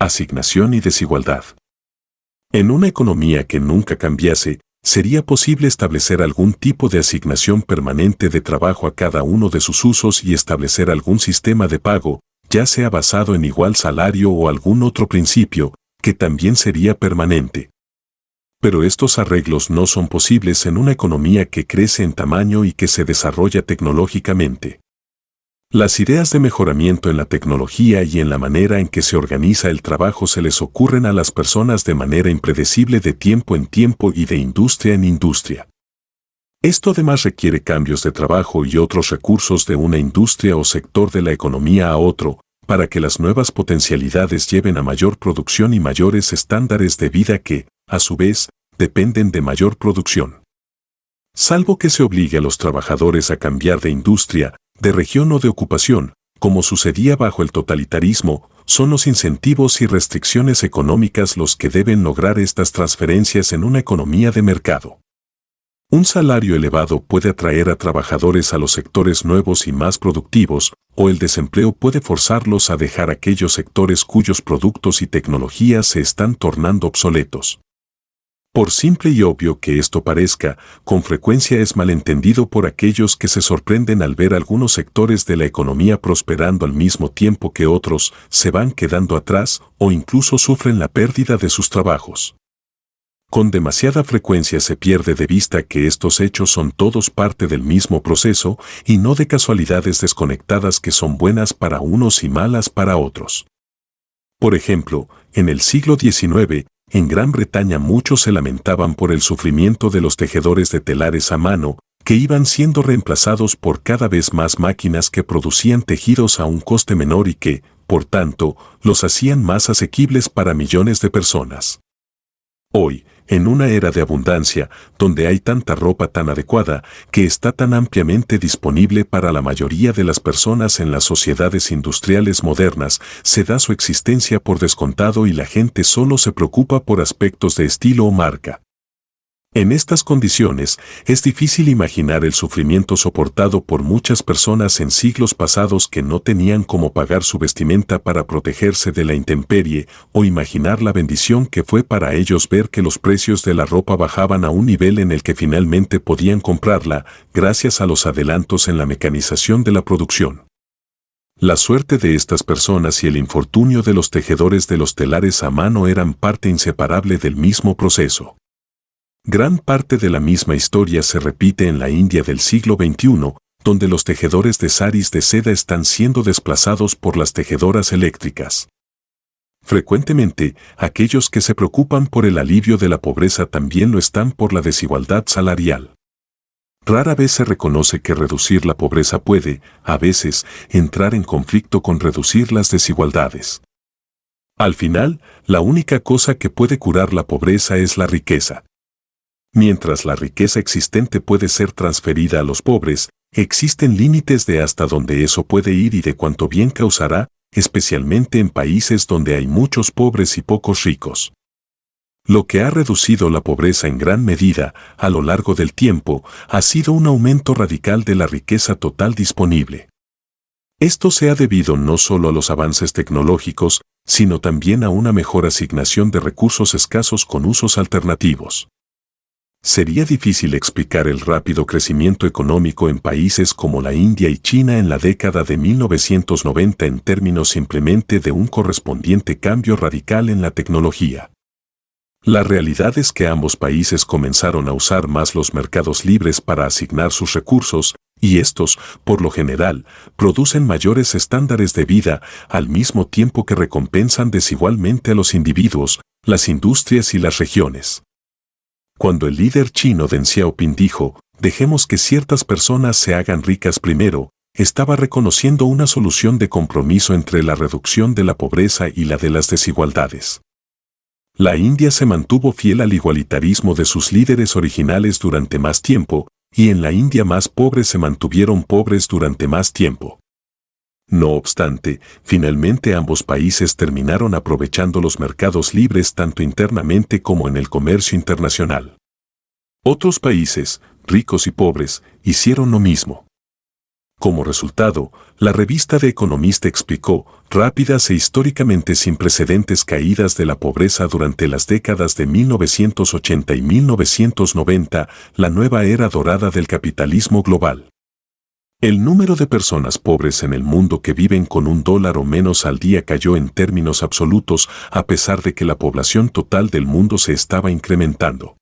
asignación y desigualdad. En una economía que nunca cambiase, sería posible establecer algún tipo de asignación permanente de trabajo a cada uno de sus usos y establecer algún sistema de pago, ya sea basado en igual salario o algún otro principio, que también sería permanente. Pero estos arreglos no son posibles en una economía que crece en tamaño y que se desarrolla tecnológicamente. Las ideas de mejoramiento en la tecnología y en la manera en que se organiza el trabajo se les ocurren a las personas de manera impredecible de tiempo en tiempo y de industria en industria. Esto además requiere cambios de trabajo y otros recursos de una industria o sector de la economía a otro, para que las nuevas potencialidades lleven a mayor producción y mayores estándares de vida que, a su vez, dependen de mayor producción. Salvo que se obligue a los trabajadores a cambiar de industria, de región o de ocupación, como sucedía bajo el totalitarismo, son los incentivos y restricciones económicas los que deben lograr estas transferencias en una economía de mercado. Un salario elevado puede atraer a trabajadores a los sectores nuevos y más productivos, o el desempleo puede forzarlos a dejar aquellos sectores cuyos productos y tecnologías se están tornando obsoletos. Por simple y obvio que esto parezca, con frecuencia es malentendido por aquellos que se sorprenden al ver algunos sectores de la economía prosperando al mismo tiempo que otros se van quedando atrás o incluso sufren la pérdida de sus trabajos. Con demasiada frecuencia se pierde de vista que estos hechos son todos parte del mismo proceso y no de casualidades desconectadas que son buenas para unos y malas para otros. Por ejemplo, en el siglo XIX, en Gran Bretaña muchos se lamentaban por el sufrimiento de los tejedores de telares a mano, que iban siendo reemplazados por cada vez más máquinas que producían tejidos a un coste menor y que, por tanto, los hacían más asequibles para millones de personas. Hoy, en una era de abundancia, donde hay tanta ropa tan adecuada, que está tan ampliamente disponible para la mayoría de las personas en las sociedades industriales modernas, se da su existencia por descontado y la gente solo se preocupa por aspectos de estilo o marca. En estas condiciones, es difícil imaginar el sufrimiento soportado por muchas personas en siglos pasados que no tenían cómo pagar su vestimenta para protegerse de la intemperie, o imaginar la bendición que fue para ellos ver que los precios de la ropa bajaban a un nivel en el que finalmente podían comprarla, gracias a los adelantos en la mecanización de la producción. La suerte de estas personas y el infortunio de los tejedores de los telares a mano eran parte inseparable del mismo proceso. Gran parte de la misma historia se repite en la India del siglo XXI, donde los tejedores de saris de seda están siendo desplazados por las tejedoras eléctricas. Frecuentemente, aquellos que se preocupan por el alivio de la pobreza también lo están por la desigualdad salarial. Rara vez se reconoce que reducir la pobreza puede, a veces, entrar en conflicto con reducir las desigualdades. Al final, la única cosa que puede curar la pobreza es la riqueza. Mientras la riqueza existente puede ser transferida a los pobres, existen límites de hasta dónde eso puede ir y de cuánto bien causará, especialmente en países donde hay muchos pobres y pocos ricos. Lo que ha reducido la pobreza en gran medida, a lo largo del tiempo, ha sido un aumento radical de la riqueza total disponible. Esto se ha debido no solo a los avances tecnológicos, sino también a una mejor asignación de recursos escasos con usos alternativos. Sería difícil explicar el rápido crecimiento económico en países como la India y China en la década de 1990 en términos simplemente de un correspondiente cambio radical en la tecnología. La realidad es que ambos países comenzaron a usar más los mercados libres para asignar sus recursos, y estos, por lo general, producen mayores estándares de vida al mismo tiempo que recompensan desigualmente a los individuos, las industrias y las regiones. Cuando el líder chino Deng Xiaoping dijo, dejemos que ciertas personas se hagan ricas primero, estaba reconociendo una solución de compromiso entre la reducción de la pobreza y la de las desigualdades. La India se mantuvo fiel al igualitarismo de sus líderes originales durante más tiempo, y en la India más pobres se mantuvieron pobres durante más tiempo. No obstante, finalmente ambos países terminaron aprovechando los mercados libres tanto internamente como en el comercio internacional. Otros países, ricos y pobres, hicieron lo mismo. Como resultado, la revista The Economist explicó rápidas e históricamente sin precedentes caídas de la pobreza durante las décadas de 1980 y 1990, la nueva era dorada del capitalismo global. El número de personas pobres en el mundo que viven con $1 o menos al día cayó en términos absolutos a pesar de que la población total del mundo se estaba incrementando.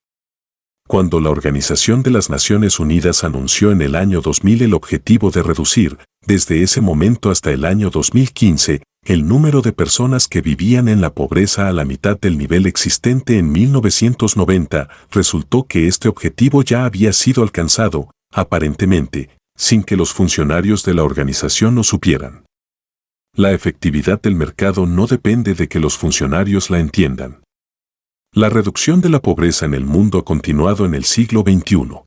Cuando la Organización de las Naciones Unidas anunció en el año 2000 el objetivo de reducir, desde ese momento hasta el año 2015, el número de personas que vivían en la pobreza a la mitad del nivel existente en 1990, resultó que este objetivo ya había sido alcanzado, aparentemente, sin que los funcionarios de la organización lo supieran. La efectividad del mercado no depende de que los funcionarios la entiendan. La reducción de la pobreza en el mundo ha continuado en el siglo XXI.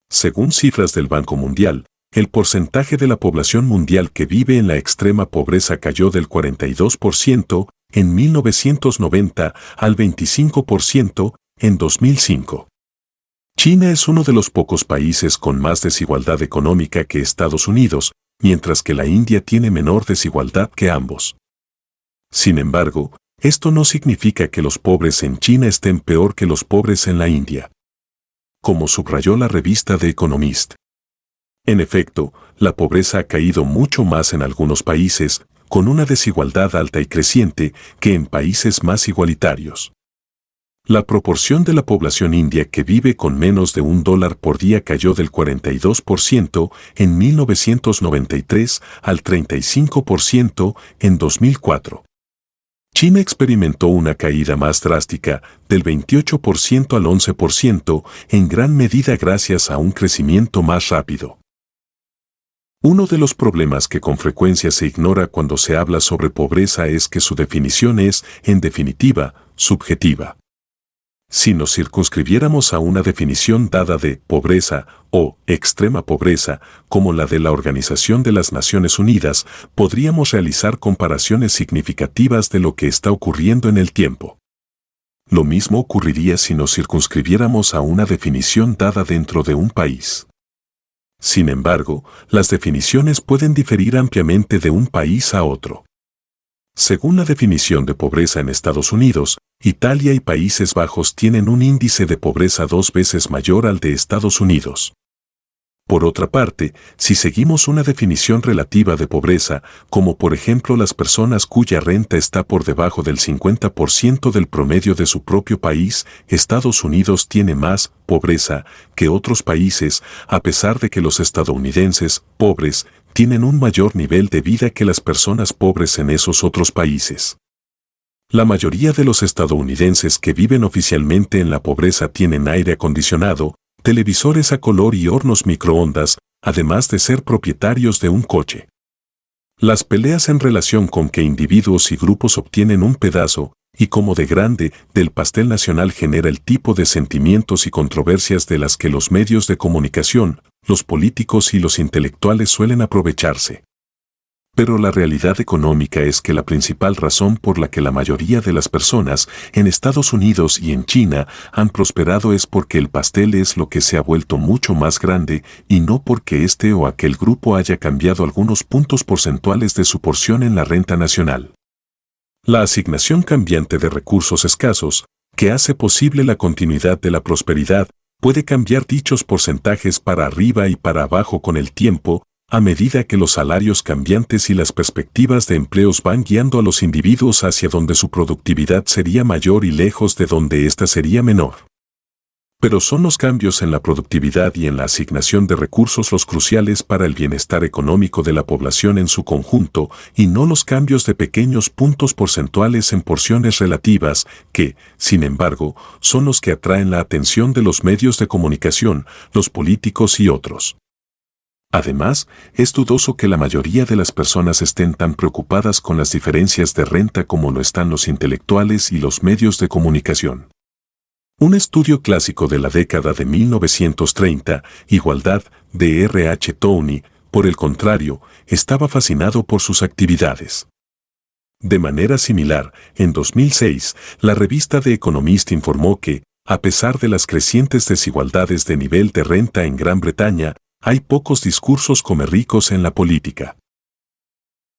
Según cifras del Banco Mundial, el porcentaje de la población mundial que vive en la extrema pobreza cayó del 42% en 1990 al 25% en 2005. China es uno de los pocos países con más desigualdad económica que Estados Unidos, mientras que la India tiene menor desigualdad que ambos. Sin embargo, esto no significa que los pobres en China estén peor que los pobres en la India. Como subrayó la revista The Economist. En efecto, la pobreza ha caído mucho más en algunos países, con una desigualdad alta y creciente, que en países más igualitarios. La proporción de la población india que vive con menos de $1 por día cayó del 42% en 1993 al 35% en 2004. China experimentó una caída más drástica, del 28% al 11%, en gran medida gracias a un crecimiento más rápido. Uno de los problemas que con frecuencia se ignora cuando se habla sobre pobreza es que su definición es, en definitiva, subjetiva. Si nos circunscribiéramos a una definición dada de pobreza o extrema pobreza, como la de la Organización de las Naciones Unidas, podríamos realizar comparaciones significativas de lo que está ocurriendo en el tiempo. Lo mismo ocurriría si nos circunscribiéramos a una definición dada dentro de un país. Sin embargo, las definiciones pueden diferir ampliamente de un país a otro. Según la definición de pobreza en Estados Unidos, Italia y Países Bajos tienen un índice de pobreza 2 veces mayor al de Estados Unidos. Por otra parte, si seguimos una definición relativa de pobreza, como por ejemplo las personas cuya renta está por debajo del 50% del promedio de su propio país, Estados Unidos tiene más pobreza que otros países, a pesar de que los estadounidenses pobres tienen un mayor nivel de vida que las personas pobres en esos otros países. La mayoría de los estadounidenses que viven oficialmente en la pobreza tienen aire acondicionado, televisores a color y hornos microondas, además de ser propietarios de un coche. Las peleas en relación con qué individuos y grupos obtienen un pedazo, y como de grande, del pastel nacional genera el tipo de sentimientos y controversias de las que los medios de comunicación, los políticos y los intelectuales suelen aprovecharse. Pero la realidad económica es que la principal razón por la que la mayoría de las personas en Estados Unidos y en China han prosperado es porque el pastel es lo que se ha vuelto mucho más grande y no porque este o aquel grupo haya cambiado algunos puntos porcentuales de su porción en la renta nacional. La asignación cambiante de recursos escasos, que hace posible la continuidad de la prosperidad, puede cambiar dichos porcentajes para arriba y para abajo con el tiempo, a medida que los salarios cambiantes y las perspectivas de empleos van guiando a los individuos hacia donde su productividad sería mayor y lejos de donde ésta sería menor. Pero son los cambios en la productividad y en la asignación de recursos los cruciales para el bienestar económico de la población en su conjunto, y no los cambios de pequeños puntos porcentuales en porciones relativas, que, sin embargo, son los que atraen la atención de los medios de comunicación, los políticos y otros. Además, es dudoso que la mayoría de las personas estén tan preocupadas con las diferencias de renta como lo están los intelectuales y los medios de comunicación. Un estudio clásico de la década de 1930, Igualdad, de R. H. Towney, por el contrario, estaba fascinado por sus actividades. De manera similar, en 2006, la revista The Economist informó que, a pesar de las crecientes desigualdades de nivel de renta en Gran Bretaña, Hay pocos discursos come ricos en la política.